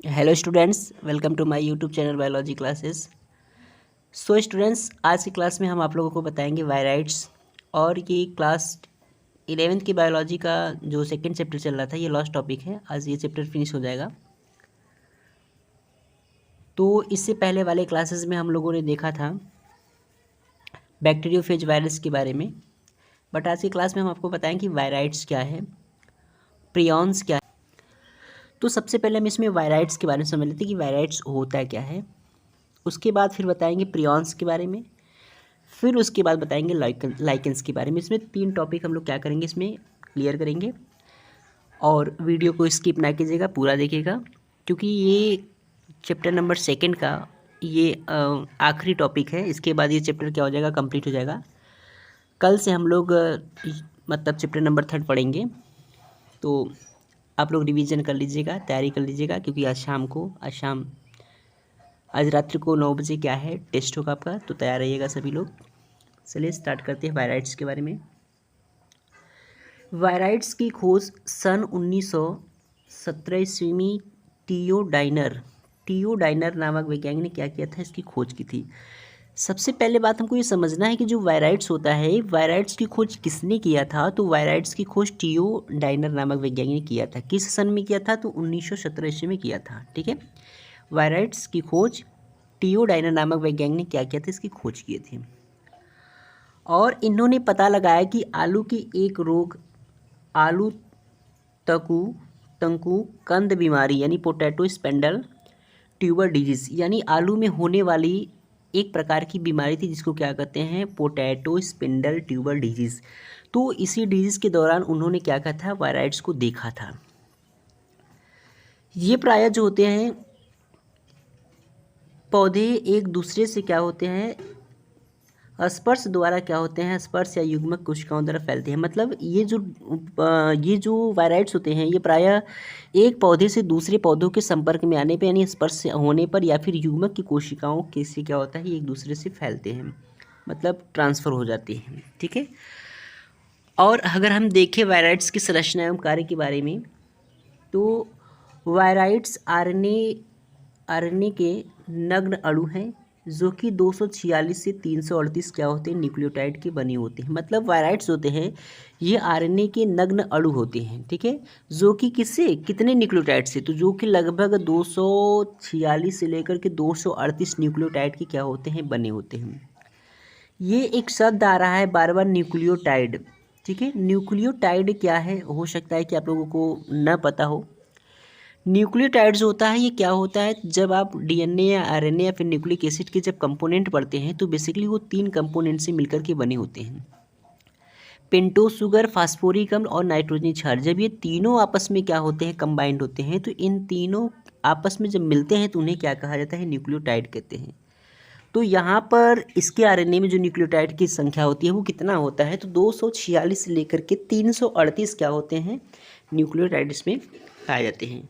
Hello students, welcome to my YouTube channel biology classes. So students, आज की class में हम आप लोगों को बताएंगे वायराइड्स। और ये क्लास 11th की बायोलॉजी का जो सेकंड चैप्टर चल रहा था, ये लास्ट टॉपिक है। आज ये चैप्टर फिनिश हो जाएगा। तो इससे पहले वाले क्लासेस में हम लोगों ने देखा था बैक्टीरियोफेज वायरस के बारे में, बट आज की क्लास में हम आपको बताएं कि वायराइड्स क्या है, प्रियॉन्स क्या है। तो सबसे पहले हम इसमें वायराइड्स के बारे में समझ लेते हैं कि वायराइड्स होता है क्या है। उसके बाद फिर बताएंगे प्रियॉन्स के बारे में, फिर उसके बाद बताएंगे लाइकेंस के बारे में। इसमें 3 टॉपिक हम लोग क्या करेंगे, इसमें क्लियर करेंगे। और वीडियो को स्किप ना कीजिएगा, पूरा देखिएगा, क्योंकि ये चैप्टर नंबर 2 का ये आखिरी टॉपिक है। इसके बाद ये चैप्टर क्या हो जाएगा, कंप्लीट हो जाएगा। कल से हम लोग मतलब चैप्टर नंबर 3 पढ़ेंगे। तो आप लोग रिवीजन कर लीजिएगा, तैयारी कर लीजिएगा, क्योंकि आज रात्रि को 9 बजे क्या है, टेस्ट होगा आपका। तो तैयार रहिएगा सभी लोग। चलिए स्टार्ट करते हैं वायराइड्स के बारे में। वायराइड्स की खोज सन 1917 ईस्वी में टीओ डाइनर नामक वैज्ञानिक ने क्या किया था, इसकी खोज की थी। सबसे पहले बात हमको ये समझना है कि जो वायराइड्स होता है, वायराइड्स की खोज किसने किया था। तो वायराइड्स की खोज टीओ डाइनर नामक वैज्ञानिक ने किया था। किस सन में किया था, तो 1917 ईस्वी में किया था। ठीक है, वायराइड्स की खोज टीओ डाइनर नामक वैज्ञानिक ने क्या किया था, इसकी खोज की थी। और इन्होंने पता लगाया कि आलू की एक रोग, आलू तंकु कंद बीमारी यानी पोटैटो स्पेंडल ट्यूबर डिजीज, यानी आलू में होने वाली एक प्रकार की बीमारी थी जिसको क्या कहते हैं, पोटैटो स्पिंडल ट्यूबर डिजीज। तो इसी डिजीज के दौरान उन्होंने क्या कहा था, वायराइड्स को देखा था। ये प्रायः जो होते हैं पौधे एक दूसरे से क्या होते हैं, स्पर्श द्वारा क्या होते हैं, स्पर्श या युग्मक कोशिकाओं द्वारा फैलते हैं। मतलब ये जो वायराइड्स होते हैं, ये प्रायः एक पौधे से दूसरे पौधों के संपर्क में आने पर, यानी स्पर्श होने पर या फिर युग्मक की कोशिकाओं के से क्या होता है, ये एक दूसरे से फैलते हैं, मतलब ट्रांसफ़र हो जाते हैं। ठीक है। और अगर हम देखें वायराइड्स की संरचना एवं कार्य के बारे में, तो वायराइड्स आरएनए के नग्न अणु हैं, जो कि 246 से 338 क्या होते हैं, न्यूक्लियोटाइड के बने होते हैं। मतलब वायराइड्स होते हैं, ये आरएनए के नग्न अणु होते हैं। ठीक है, जो कि किससे, कितने न्यूक्लियोटाइड से, तो जो कि लगभग 246 से लेकर के 238 न्यूक्लियोटाइड के क्या होते हैं, बने होते हैं। ये एक शब्द आ रहा है बार बार, न्यूक्लियोटाइड। ठीक है, न्यूक्लियोटाइड क्या है, हो सकता है कि आप लोगों को न पता हो। न्यूक्लियोटाइड्स होता है, ये क्या होता है, जब आप डीएनए या आरएनए या फिर न्यूक्लिक एसिड के जब कंपोनेंट पढ़ते हैं, तो बेसिकली वो 3 कंपोनेंट से मिलकर के बने होते हैं, पेंटोस शुगर, फास्फोरिक अम्ल और नाइट्रोजनी क्षार। जब ये तीनों आपस में क्या होते हैं, कंबाइंड होते हैं, तो इन तीनों आपस में जब मिलते हैं तो उन्हें क्या कहा जाता है, न्यूक्लियोटाइड कहते हैं। तो यहाँ पर इसके आरएनए में जो न्यूक्लियोटाइड की संख्या होती है वो कितना होता है, तो 246 से लेकर के 338 क्या होते हैं, न्यूक्लियोटाइड इसमें पाए जाते हैं।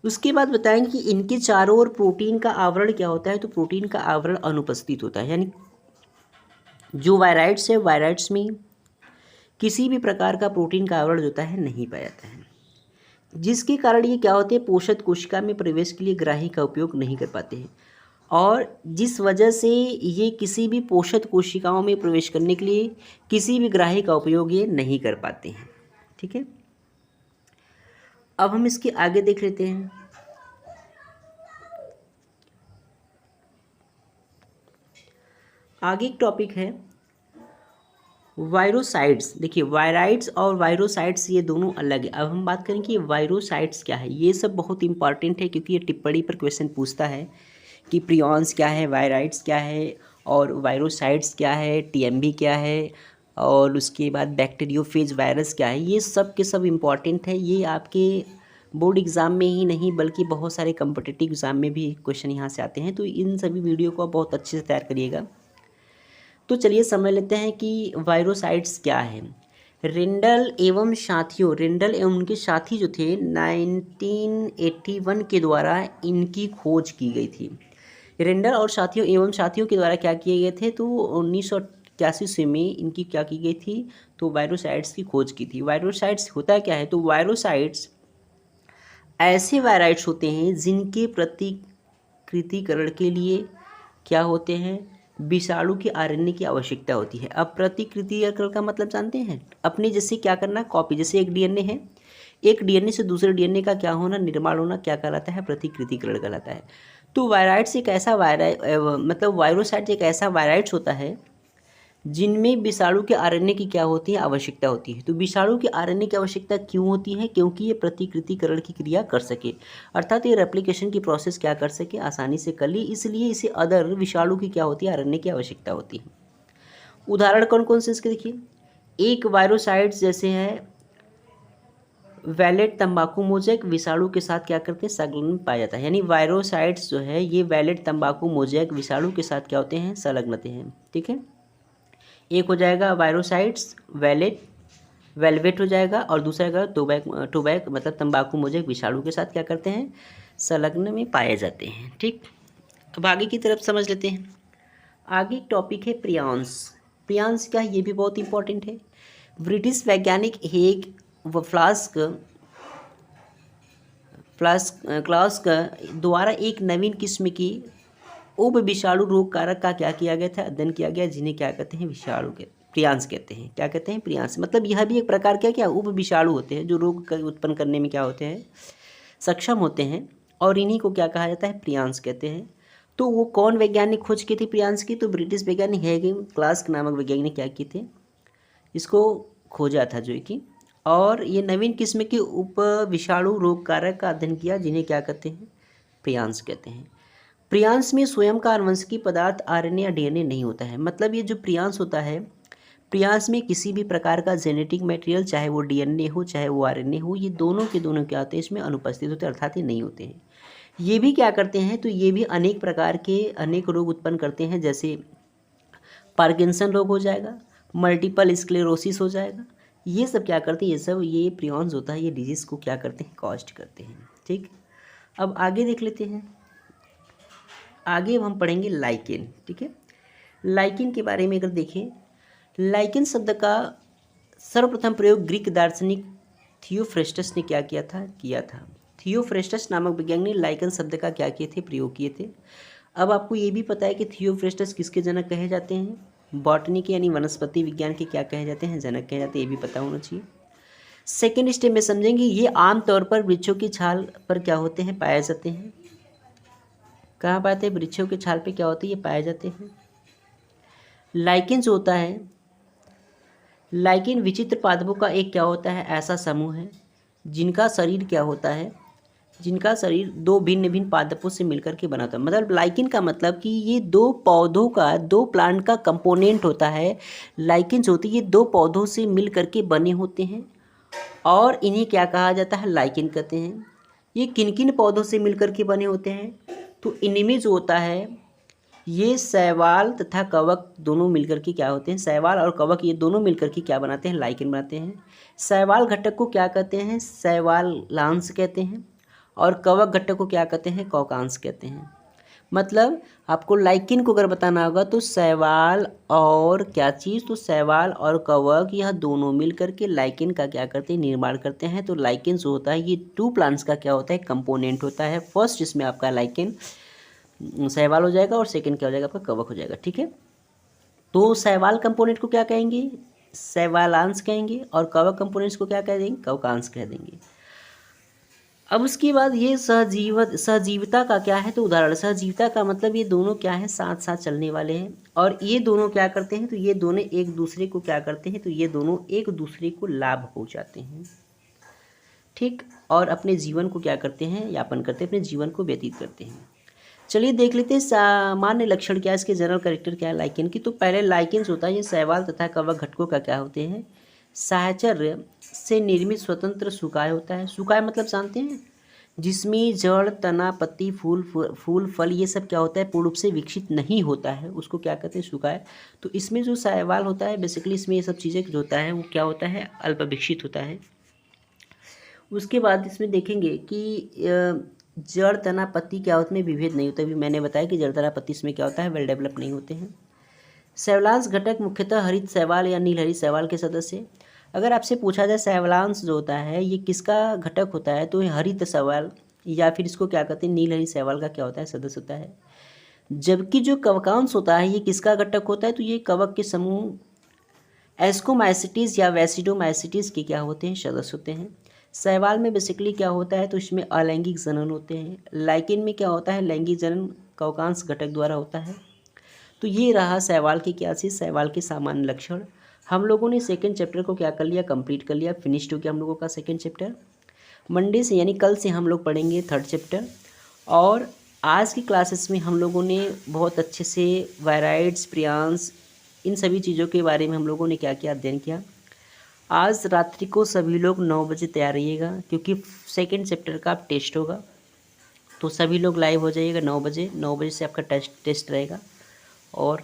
उसके बाद बताएंगे कि इनके चारों ओर प्रोटीन का आवरण क्या होता है, तो प्रोटीन का आवरण अनुपस्थित होता है। यानी जो वायराइड्स है, वायराइड्स में किसी भी प्रकार का प्रोटीन का आवरण जो होता है नहीं पाया जाता है, जिसके कारण ये क्या होते हैं, पोषक कोशिका में प्रवेश के लिए ग्राही का उपयोग नहीं कर पाते हैं। और जिस वजह से ये किसी भी पोषक कोशिकाओं में प्रवेश करने के लिए किसी भी ग्राही का उपयोग ये नहीं कर पाते हैं। ठीक है, अब हम इसके आगे देख लेते हैं। आगे एक टॉपिक है वायरोसाइट्स। देखिए, वायराइड्स और वायरोसाइट्स ये दोनों अलग है। अब हम बात करें कि वायरोसाइट्स क्या है। ये सब बहुत इंपॉर्टेंट है, क्योंकि ये टिप्पणी पर क्वेश्चन पूछता है कि प्रियॉन्स क्या है, वायराइड्स क्या है, और वायरोसाइट्स क्या है, टीएमबी क्या है, और उसके बाद बैक्टीरियोफेज वायरस क्या है। ये सब के सब इम्पॉर्टेंट है। ये आपके बोर्ड एग्ज़ाम में ही नहीं, बल्कि बहुत सारे कम्पिटिटिव एग्ज़ाम में भी क्वेश्चन यहाँ से आते हैं। तो इन सभी वीडियो को आप बहुत अच्छे से तैयार करिएगा। तो चलिए समझ लेते हैं कि वायरोसाइट्स क्या है। रिंडल एवं उनके साथी जो थे, 1981 के द्वारा इनकी खोज की गई थी। रिंडल और साथियों के द्वारा क्या किए गए थे, तो 1981 में इनकी क्या की गई थी, तो वायरोसाइट्स की खोज की थी। वायरोसाइट्स होता क्या है, तो वायरोसाइट्स ऐसे वायराइड्स होते हैं जिनके प्रतिकृतिकरण के लिए क्या होते हैं, विषाणु के आरएनए की आवश्यकता होती है। अब प्रतिकृतिकरण का मतलब जानते हैं, अपने जैसे क्या करना, कॉपी। जैसे एक डीएनए है, एक डीएनए से दूसरे डीएनए का क्या होना, निर्माण होना, क्या कहलाता है, प्रतिकृतिकरण कहलाता है। तो वायराइड्स एक ऐसा मतलब वायरोसाइट्स एक ऐसा वायराइड्स होता है जिनमें विषाणु के आरएनए की क्या होती है, आवश्यकता होती है। तो विषाणु के आरएनए की आवश्यकता क्यों होती है, क्योंकि ये प्रतिकृतिकरण की क्रिया कर सके, अर्थात ये रेप्लिकेशन की प्रोसेस क्या कर सके, आसानी से कर ली, इसलिए इसे अदर विषाणु की क्या होती है, आरएनए की आवश्यकता होती है। उदाहरण कौन कौन से इसके देखिए, एक वायरोसाइट्स जैसे है वैलेट तंबाकू मोज़ेक विषाणु के साथ क्या करते हैं, संलग्न में पाया जाता है। यानी वायरोसाइट्स जो है ये वैलेट तंबाकू मोज़ेक विषाणु के साथ क्या होते हैं, संलग्नते हैं। ठीक है, एक हो जाएगा वायरोसाइट्स वेलवेट हो जाएगा, और दूसरा का टोबैक मतलब तंबाकू मोज़ेक विषाणु के साथ क्या करते हैं, संलग्न में पाए जाते हैं। ठीक, अब आगे की तरफ समझ लेते हैं। आगे टॉपिक है प्रियांस। प्रियांस क्या है, ये भी बहुत इंपॉर्टेंट है। ब्रिटिश वैज्ञानिक हेग व क्लास्क द्वारा एक नवीन किस्म की उप विषाणु रोग कारक का क्या किया गया था, अध्ययन किया गया, जिन्हें क्या कहते हैं, विषाणु के प्रियांस कहते हैं। क्या कहते हैं, प्रियांस। मतलब यह भी एक प्रकार क्या उप विषाणु होते हैं जो रोग का उत्पन्न करने में क्या होते हैं, सक्षम होते हैं, और इन्हीं को क्या कहा जाता है, प्रियांस कहते हैं। तो वो कौन वैज्ञानिक खोज की थी प्रियांस की, तो ब्रिटिश वैज्ञानिक हेग क्लास्क नामक वैज्ञानिक क्या किए थे, इसको खोजा था जो कि, और ये नवीन किस्म के उप विषाणु रोग कारक का अध्ययन किया, जिन्हें क्या कहते हैं, प्रियांस कहते हैं। प्रियांस में स्वयं का आनुवंशिकी पदार्थ आरएनए या डीएनए नहीं होता है। मतलब ये जो प्रियांस होता है, प्रियांस में किसी भी प्रकार का जेनेटिक मटेरियल, चाहे वो डीएनए हो चाहे वो आरएनए हो, ये दोनों के दोनों क्या होते हैं, इसमें अनुपस्थित होते हैं, अर्थात ये नहीं होते हैं। ये भी क्या करते हैं, तो ये भी अनेक प्रकार के अनेक रोग उत्पन्न करते हैं, जैसे पार्किंसन रोग हो जाएगा, मल्टीपल स्क्लेरोसिस हो जाएगा, ये सब क्या करते हैं, ये सब ये प्रियांस होता है, ये डिजीज़ को क्या करते हैं, कॉज करते हैं। ठीक, अब आगे देख लेते हैं। आगे हम पढ़ेंगे लाइकेन। ठीक है, लाइकेन के बारे में अगर देखें, लाइकेन शब्द का सर्वप्रथम प्रयोग ग्रीक दार्शनिक थियोफ्रेस्टस ने क्या किया था। थियोफ्रेस्टस नामक वैज्ञानिक ने लाइकेन शब्द का क्या किए थे, प्रयोग किए थे। अब आपको ये भी पता है कि थियोफ्रेस्टस किसके जनक कहे जाते हैं, बॉटनी के यानी वनस्पति विज्ञान के क्या कहे जाते हैं, जनक कहे जाते हैं, ये भी पता होना चाहिए। सेकेंड स्टेप में समझेंगे, ये आमतौर पर वृक्षों की छाल पर क्या होते हैं, पाए जाते हैं। कहाँ पाते हैं, वृक्षों के छाल पे क्या होती है, ये पाए जाते हैं। लाइकेन जो होता है, लाइकेन विचित्र पादपों का एक क्या होता है, ऐसा समूह है जिनका शरीर क्या होता है, जिनका शरीर दो भिन्न भिन्न पादपों से मिलकर के बना होता है। मतलब लाइकेन का मतलब कि ये दो पौधों का, दो प्लांट का कंपोनेंट होता है। लाइकेन जो होती है ये दो पौधों से मिल करके बने होते हैं, और इन्हें क्या कहा जाता है, लाइकेन कहते हैं। ये किन किन पौधों से मिलकर के बने होते हैं, तो इनमें जो होता है ये शैवाल तथा कवक दोनों मिलकर के क्या होते हैं, शैवाल और कवक ये दोनों मिलकर के क्या बनाते हैं, लाइकेन बनाते हैं। शैवाल घटक को क्या कहते हैं, शैवालांश कहते हैं, और कवक घटक को क्या कहते हैं, कवकांश कहते हैं। मतलब आपको लाइकेन को अगर बताना होगा तो शैवाल और क्या चीज़, तो शैवाल और कवक यह दोनों मिलकर के लाइकेन का क्या करते हैं, निर्माण करते हैं। तो लाइकेन जो होता है ये टू प्लांट्स का क्या होता है, कंपोनेंट होता है। फर्स्ट इसमें आपका लाइकेन शैवाल हो जाएगा, और सेकंड क्या हो जाएगा, आपका कवक हो जाएगा। ठीक है, तो शैवाल कंपोनेंट को क्या कहेंगे, शैवालांश कहेंगे, और कवक कंपोनेंट्स को क्या कह देंगे, कवकांश कह देंगे। अब उसके बाद ये सहजीविता का क्या है, तो उदाहरण, सहजीविता का मतलब ये दोनों क्या है, साथ साथ चलने वाले हैं, और ये दोनों क्या करते हैं, तो ये दोनों एक दूसरे को क्या करते हैं, तो ये दोनों एक दूसरे को लाभ पहुंचाते हैं। ठीक, और अपने जीवन को क्या करते हैं, यापन करते हैं, अपने जीवन को व्यतीत करते हैं। चलिए देख लेते हैं सामान्य लक्षण क्या है, इसके जनरल कैरेक्टर क्या है लाइकेन की। तो पहले लाइकेन्स होता है ये शैवाल तथा कवक घटकों का क्या होते हैं, साहचर्य से निर्मित स्वतंत्र सुकाय होता है। सुकाय मतलब जानते हैं, जिसमें जड़, तना, पत्ती, फूल फल ये सब क्या होता है, पूर्ण रूप से विकसित नहीं होता है, उसको क्या कहते हैं, सुकाय। तो इसमें जो शैवाल होता है बेसिकली इसमें ये सब चीज़ें जो होता है वो क्या होता है, अल्प विकसित होता है। उसके बाद इसमें देखेंगे कि जड़, तना, पत्ती क्या होता है, विभेद नहीं होता। अभी मैंने बताया कि जड़, तना, पत्ती इसमें क्या होता है, वेल डेवलप नहीं होते हैं। शैवालांश घटक मुख्यतः हरित शैवाल या नीलहरित शैवाल के सदस्य। अगर आपसे पूछा जाए शैवालांश जो होता है ये किसका घटक होता है, तो ये हरित शैवाल या फिर इसको क्या कहते हैं, नीलहरी शैवाल का क्या होता है, सदस्य होता है। जबकि जो कवकांश होता है ये किसका घटक होता है, तो ये कवक के समूह एस्कोमाइसिटीज या वैसिडोमाइसिटीज के क्या होते हैं, सदस्य होते हैं। शैवाल में बेसिकली क्या होता है, तो इसमें अलैंगिक जनन होते हैं। लाइकेन में क्या होता है, लैंगिक जनन कवकांश घटक द्वारा होता है। तो ये रहा शैवाल की क्या चीज़, शैवाल के सामान्य लक्षण। हम लोगों ने सेकंड चैप्टर को क्या कर लिया, कंप्लीट कर लिया, फिनिश्ड हो गया हम लोगों का सेकंड चैप्टर। मंडे से यानी कल से हम लोग पढ़ेंगे थर्ड चैप्टर। और आज की क्लासेस में हम लोगों ने बहुत अच्छे से वायराइड्स, प्रियांस, इन सभी चीज़ों के बारे में हम लोगों ने क्या किया, अध्ययन किया। आज रात्रि को सभी लोग 9 बजे तैयार रहिएगा, क्योंकि सेकंड चैप्टर का टेस्ट होगा। तो सभी लोग लाइव हो जाइएगा 9 बजे। 9 बजे से आपका टेस्ट रहेगा। और